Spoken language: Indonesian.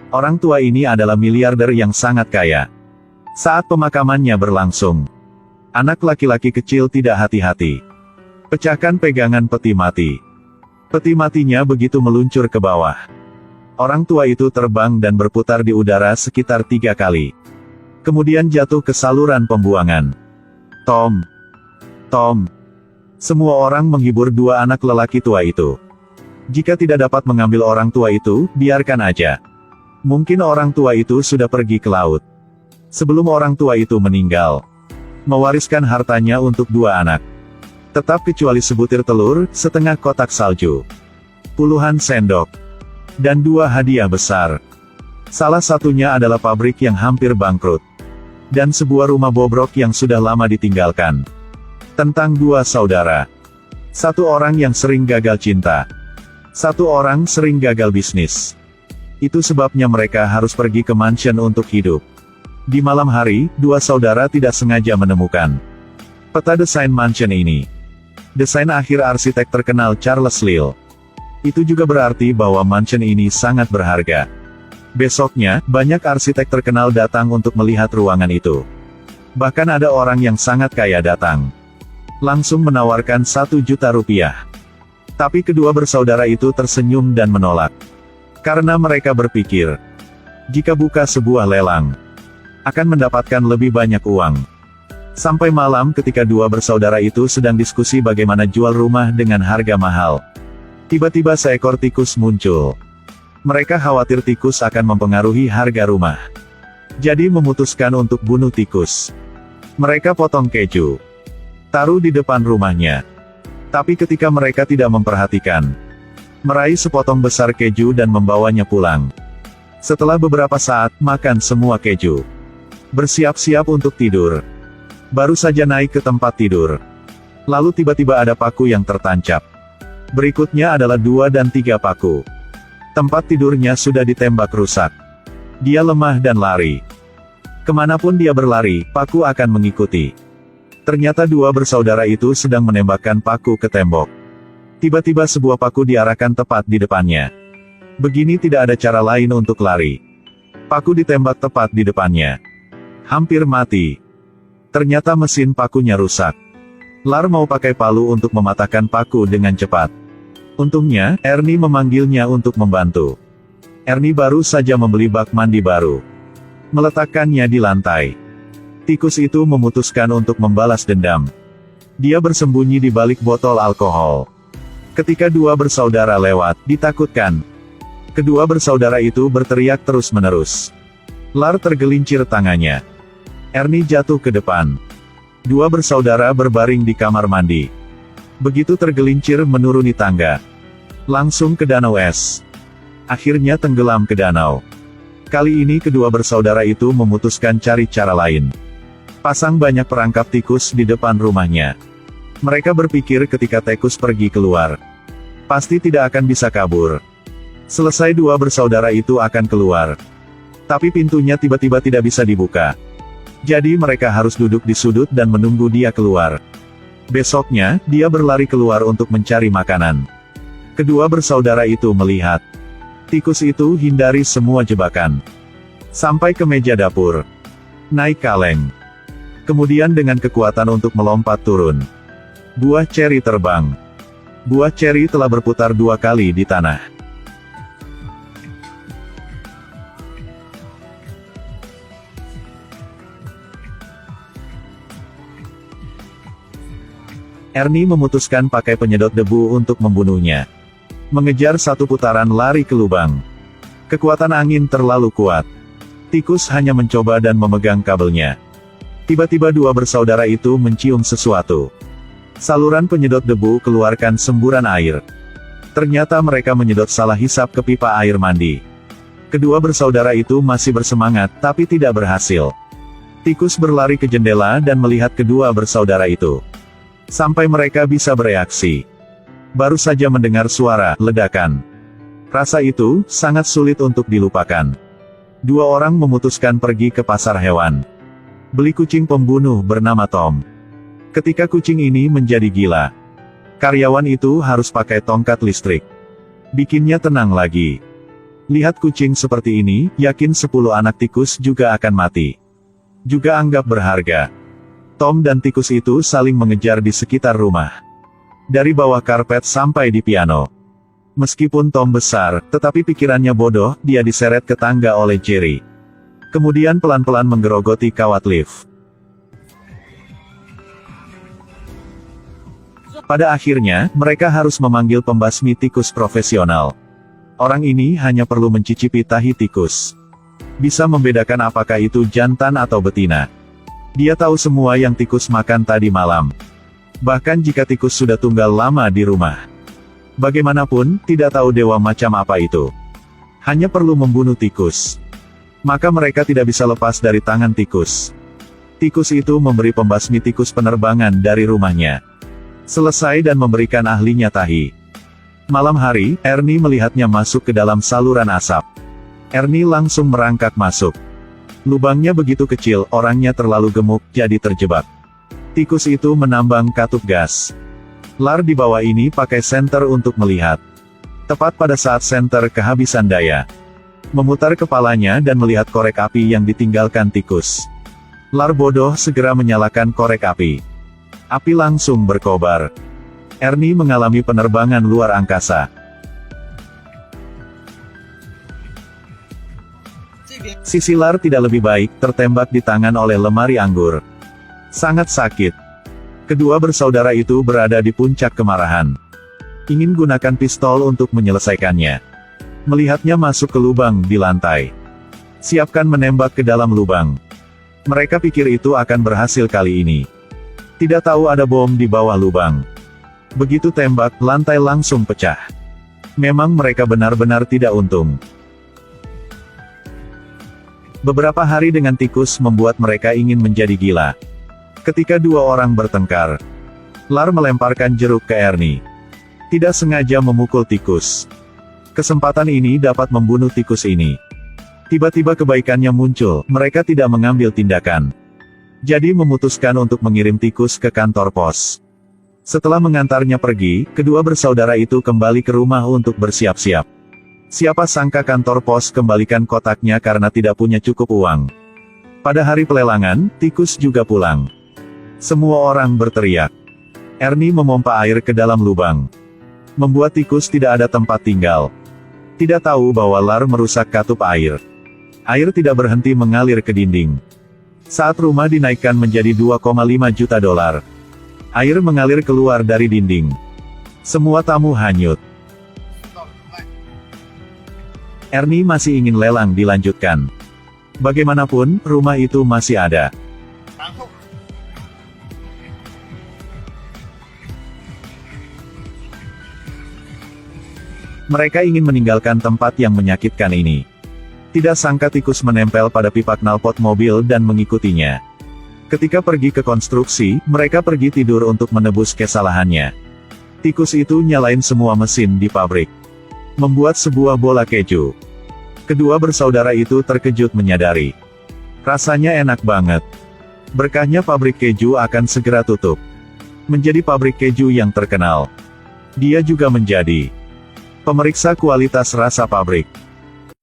Orang tua ini adalah miliarder yang sangat kaya. Saat pemakamannya berlangsung, anak laki-laki kecil tidak hati-hati pecahkan pegangan peti mati. Peti matinya begitu meluncur ke bawah. Orang tua itu terbang dan berputar di udara sekitar 3 kali. Kemudian jatuh ke saluran pembuangan. Tom. Semua orang menghibur dua anak lelaki tua itu. Jika tidak dapat mengambil orang tua itu, biarkan aja. Mungkin orang tua itu sudah pergi ke laut. Sebelum orang tua itu meninggal, mewariskan hartanya untuk dua anak. Tetap kecuali sebutir telur, setengah kotak salju, puluhan sendok, dan 2 hadiah besar. Salah satunya adalah pabrik yang hampir bangkrut, dan sebuah rumah bobrok yang sudah lama ditinggalkan. Tentang 2 saudara. Satu orang yang sering gagal cinta. Satu orang sering gagal bisnis. Itu sebabnya mereka harus pergi ke mansion untuk hidup. Di malam hari, 2 saudara tidak sengaja menemukan peta desain mansion ini. Desain akhir arsitek terkenal Charles Lyell. Itu juga berarti bahwa mansion ini sangat berharga. Besoknya, banyak arsitek terkenal datang untuk melihat ruangan itu. Bahkan ada orang yang sangat kaya datang. Langsung menawarkan 1 juta rupiah. Tapi kedua bersaudara itu tersenyum dan menolak. Karena mereka berpikir, jika buka sebuah lelang, akan mendapatkan lebih banyak uang. Sampai malam ketika dua bersaudara itu sedang diskusi bagaimana jual rumah dengan harga mahal. Tiba-tiba seekor tikus muncul. Mereka khawatir tikus akan mempengaruhi harga rumah. Jadi memutuskan untuk bunuh tikus. Mereka potong keju, taruh di depan rumahnya. Tapi ketika mereka tidak memperhatikan, meraih sepotong besar keju dan membawanya pulang. Setelah beberapa saat, makan semua keju. Bersiap-siap untuk tidur. Baru saja naik ke tempat tidur. Lalu tiba-tiba ada paku yang tertancap. Berikutnya adalah 2 dan 3 paku. Tempat tidurnya sudah ditembak rusak. Dia lemah dan lari. Kemanapun dia berlari, paku akan mengikuti. Ternyata 2 bersaudara itu sedang menembakkan paku ke tembok. Tiba-tiba sebuah paku diarahkan tepat di depannya. Begini tidak ada cara lain untuk lari. Paku ditembak tepat di depannya. Hampir mati. Ternyata mesin pakunya rusak. Lar mau pakai palu untuk mematahkan paku dengan cepat. Untungnya, Ernie memanggilnya untuk membantu. Ernie baru saja membeli bak mandi baru. Meletakkannya di lantai. Tikus itu memutuskan untuk membalas dendam. Dia bersembunyi di balik botol alkohol. Ketika 2 bersaudara lewat, ditakutkan. Kedua bersaudara itu berteriak terus-menerus. Lar tergelincir tangannya. Ernie jatuh ke depan. 2 bersaudara berbaring di kamar mandi. Begitu tergelincir menuruni tangga. Langsung ke danau es. Akhirnya tenggelam ke danau. Kali ini kedua bersaudara itu memutuskan cari cara lain. Pasang banyak perangkap tikus di depan rumahnya. Mereka berpikir ketika tikus pergi keluar, pasti tidak akan bisa kabur. Selesai 2 bersaudara itu akan keluar. Tapi pintunya tiba-tiba tidak bisa dibuka. Jadi mereka harus duduk di sudut dan menunggu dia keluar. Besoknya, dia berlari keluar untuk mencari makanan. Kedua bersaudara itu melihat tikus itu hindari semua jebakan. Sampai ke meja dapur. Naik kaleng. Kemudian dengan kekuatan untuk melompat turun. Buah ceri terbang. Buah ceri telah berputar 2 kali di tanah. Ernie memutuskan pakai penyedot debu untuk membunuhnya. Mengejar 1 putaran lari ke lubang. Kekuatan angin terlalu kuat. Tikus hanya mencoba dan memegang kabelnya. Tiba-tiba 2 bersaudara itu mencium sesuatu. Saluran penyedot debu keluarkan semburan air. Ternyata mereka menyedot salah hisap ke pipa air mandi. Kedua bersaudara itu masih bersemangat, tapi tidak berhasil. Tikus berlari ke jendela dan melihat kedua bersaudara itu. Sampai mereka bisa bereaksi. Baru saja mendengar suara ledakan. Rasa itu sangat sulit untuk dilupakan. 2 orang memutuskan pergi ke pasar hewan. Beli kucing pembunuh bernama Tom. Ketika kucing ini menjadi gila, karyawan itu harus pakai tongkat listrik. Bikinnya tenang lagi. Lihat kucing seperti ini, yakin 10 anak tikus juga akan mati. Juga anggap berharga. Tom dan tikus itu saling mengejar di sekitar rumah. Dari bawah karpet sampai di piano. Meskipun Tom besar, tetapi pikirannya bodoh, dia diseret ke tangga oleh Jerry. Kemudian pelan-pelan menggerogoti kawat lift. Pada akhirnya, mereka harus memanggil pembasmi tikus profesional. Orang ini hanya perlu mencicipi tahi tikus. Bisa membedakan apakah itu jantan atau betina. Dia tahu semua yang tikus makan tadi malam. Bahkan jika tikus sudah tunggal lama di rumah. Bagaimanapun, tidak tahu dewa macam apa itu. Hanya perlu membunuh tikus. Maka mereka tidak bisa lepas dari tangan tikus. Tikus itu memberi pembasmi tikus penerbangan dari rumahnya. Selesai dan memberikan ahlinya tahi. Malam hari, Ernie melihatnya masuk ke dalam saluran asap. Ernie langsung merangkak masuk. Lubangnya begitu kecil, orangnya terlalu gemuk, jadi terjebak. Tikus itu menambang katup gas. Lar di bawah ini pakai senter untuk melihat. Tepat pada saat senter kehabisan daya. Memutar kepalanya dan melihat korek api yang ditinggalkan tikus. Lar bodoh segera menyalakan korek api. Api langsung berkobar. Ernie mengalami penerbangan luar angkasa. Sisi Lar tidak lebih baik, tertembak di tangan oleh lemari anggur. Sangat sakit. Kedua bersaudara itu berada di puncak kemarahan. Ingin gunakan pistol untuk menyelesaikannya. Melihatnya masuk ke lubang di lantai. Siapkan menembak ke dalam lubang. Mereka pikir itu akan berhasil kali ini. Tidak tahu ada bom di bawah lubang. Begitu tembak, lantai langsung pecah. Memang mereka benar-benar tidak untung. Beberapa hari dengan tikus membuat mereka ingin menjadi gila. Ketika dua orang bertengkar, Lar melemparkan jeruk ke Ernie. Tidak sengaja memukul tikus. Kesempatan ini dapat membunuh tikus ini. Tiba-tiba kebaikannya muncul, mereka tidak mengambil tindakan. Jadi memutuskan untuk mengirim tikus ke kantor pos. Setelah mengantarnya pergi, kedua bersaudara itu kembali ke rumah untuk bersiap-siap. Siapa sangka kantor pos kembalikan kotaknya karena tidak punya cukup uang. Pada hari pelelangan, tikus juga pulang. Semua orang berteriak. Ernie memompa air ke dalam lubang. Membuat tikus tidak ada tempat tinggal. Tidak tahu bahwa Lar merusak katup air. Air tidak berhenti mengalir ke dinding. Saat rumah dinaikkan menjadi 2,5 juta dolar. Air mengalir keluar dari dinding. Semua tamu hanyut. Ernie masih ingin lelang dilanjutkan. Bagaimanapun, rumah itu masih ada. Mereka ingin meninggalkan tempat yang menyakitkan ini. Tidak sangka tikus menempel pada pipa knalpot mobil dan mengikutinya. Ketika pergi ke konstruksi, mereka pergi tidur untuk menebus kesalahannya. Tikus itu nyalain semua mesin di pabrik. Membuat sebuah bola keju. Kedua bersaudara itu terkejut menyadari. Rasanya enak banget. Berkahnya pabrik keju akan segera tutup. Menjadi pabrik keju yang terkenal. Dia juga menjadi pemeriksa kualitas rasa pabrik.